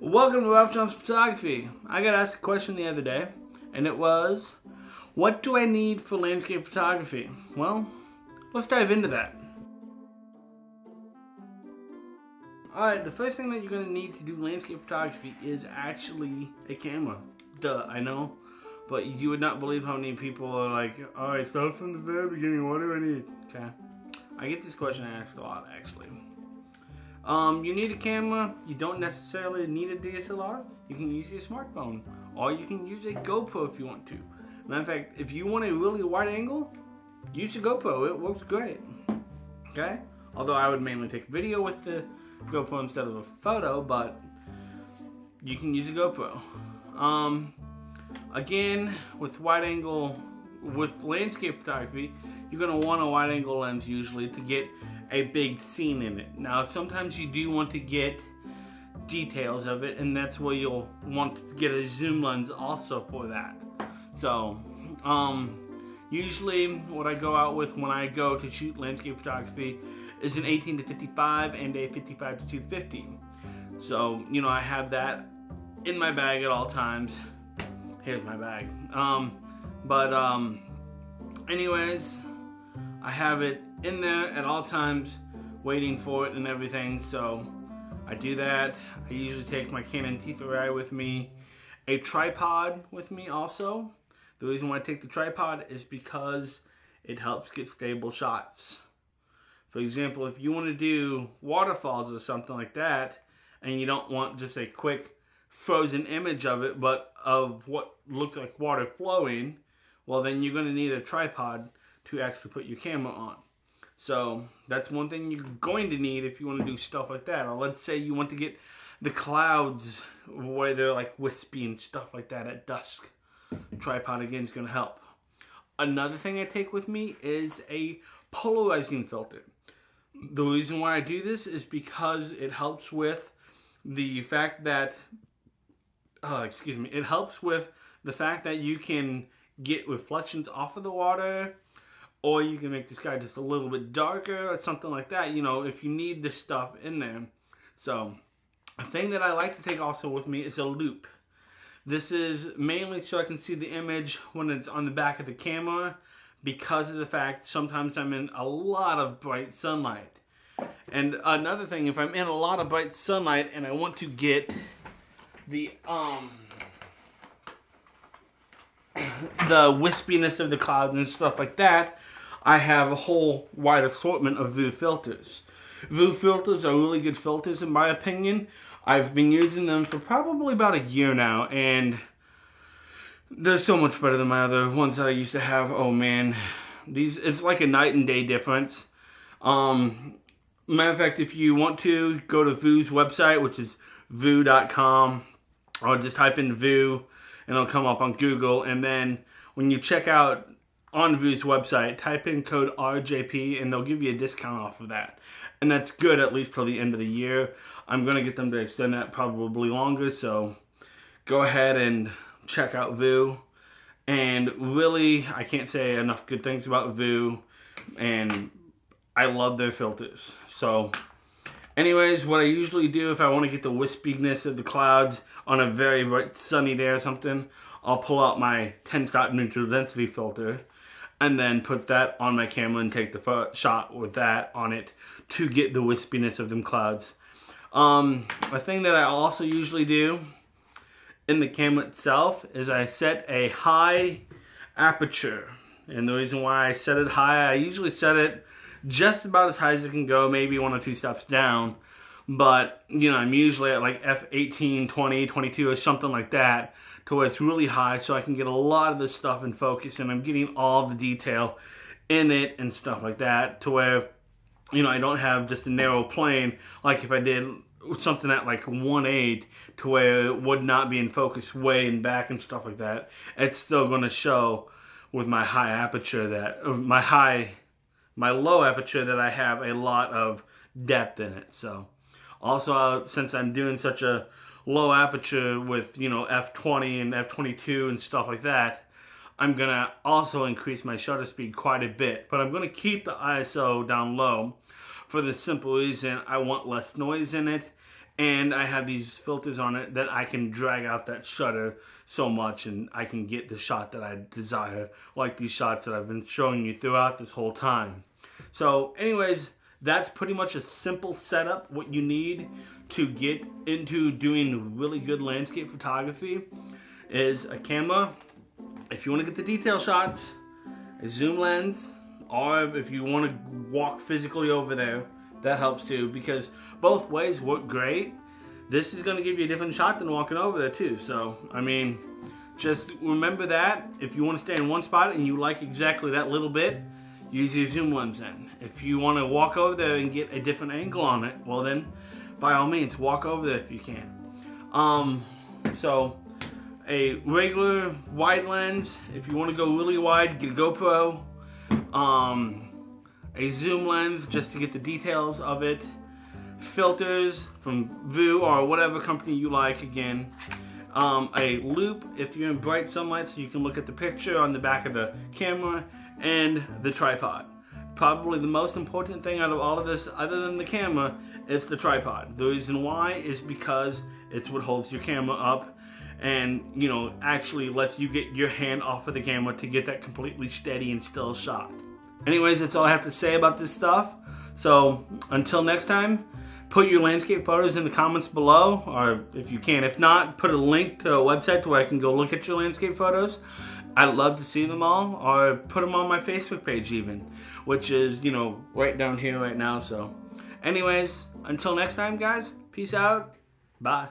Welcome to Ralph John's Photography. I got asked a question the other day, and it was, what do I need for landscape photography? Well, let's dive into that. Alright, the first thing that you're going to need to do landscape photography is actually a camera. Duh, I know. But you would not believe how many people are like, alright, start from the very beginning, what do I need? Okay. I get this question asked a lot, actually. You need a camera. You don't necessarily need a DSLR. You can use your smartphone. Or you can use a GoPro if you want to. Matter of fact, if you want a really wide angle, use a GoPro. It works great. Okay? Although I would mainly take video with the GoPro instead of a photo, but you can use a GoPro. Again, with wide angle, with landscape photography, you're going to want a wide angle lens usually to get a big scene in it. Now, sometimes you do want to get details of it, and that's where you'll want to get a zoom lens also for that. So, usually what I go out with when I go to shoot landscape photography is an 18-55 and a 55-250. So, you know, I have that in my bag at all times. Here's my bag. Anyways, I have it in there at all times, waiting for it and everything, so I do that. I usually take my Canon T3i with me, a tripod with me also. The reason why I take the tripod is because it helps get stable shots. For example, if you want to do waterfalls or something like that, and you don't want just a quick frozen image of it, but of what looks like water flowing, well then you're going to need a tripod to actually put your camera on. So that's one thing you're going to need if you want to do stuff like that. Or let's say you want to get the clouds where they're like wispy and stuff like that at dusk. Tripod again is going to help. Another thing I take with me is a polarizing filter. The reason why I do this is because it helps with the fact that it helps with the fact that you can get reflections off of the water, or you can make the sky just a little bit darker or something like that, you know, if you need this stuff in there. So, a thing that I like to take also with me is a loupe. This is mainly so I can see the image when it's on the back of the camera, because of the fact sometimes I'm in a lot of bright sunlight. And another thing, if I'm in a lot of bright sunlight and I want to get the wispiness of the clouds and stuff like that, I have a whole wide assortment of VU filters. VU filters are really good filters in my opinion. I've been using them for probably about a year now, and they're so much better than my other ones that I used to have. Oh man, it's like a night and day difference. Matter of fact, if you want to, go to VU's website, which is vu.com, or just type in VU and it'll come up on Google, and then when you check out on VU's website, type in code RJP and they'll give you a discount off of that. And that's good at least till the end of the year. I'm going to get them to extend that probably longer, so go ahead and check out VU. And really, I can't say enough good things about VU, and I love their filters. So anyways, what I usually do if I want to get the wispiness of the clouds on a very bright sunny day or something, I'll pull out my 10-stop neutral density filter and then put that on my camera and take the shot with that on it to get the wispiness of them clouds. A thing that I also usually do in the camera itself is I set a high aperture. And the reason why I set it high, I usually set it just about as high as it can go, maybe 1 or 2 steps down. But, you know, I'm usually at like f18, 20, 22 or something like that, to where it's really high so I can get a lot of this stuff in focus and I'm getting all the detail in it and stuff like that, to where, you know, I don't have just a narrow plane like if I did something at like 1/8 to where it would not be in focus way in back and stuff like that. It's still going to show with my high aperture that, my low aperture, that I have a lot of depth in it. So also, since I'm doing such a low aperture with, you know, f20 and f22 and stuff like that, I'm going to also increase my shutter speed quite a bit. But I'm going to keep the ISO down low for the simple reason I want less noise in it, And I have these filters on it that I can drag out that shutter so much, and I can get the shot that I desire, like these shots that I've been showing you throughout this whole time. So anyways, that's pretty much a simple setup. What you need to get into doing really good landscape photography is a camera. If you want to get the detail shots, a zoom lens, or if you want to walk physically over there, that helps too, because both ways work great. This is going to give you a different shot than walking over there too. So, I mean, just remember that. If you want to stay in one spot and you like exactly that little bit, use your zoom lens then. If you want to walk over there and get a different angle on it, well then, by all means, walk over there if you can. So, a regular wide lens. If you want to go really wide, get a GoPro. A zoom lens just to get the details of it. Filters from Vue or whatever company you like, again. A loop if you're in bright sunlight so you can look at the picture on the back of the camera, and the tripod. Probably the most important thing out of all of this, other than the camera, is the tripod. The reason why is because it's what holds your camera up and, you know, actually lets you get your hand off of the camera to get that completely steady and still shot. Anyways, that's all I have to say about this stuff. So until next time, put your landscape photos in the comments below, or if you can. If not, put a link to a website to where I can go look at your landscape photos. I'd love to see them all, or put them on my Facebook page even, which is, you know, right down here right now. So anyways, until next time, guys, peace out. Bye.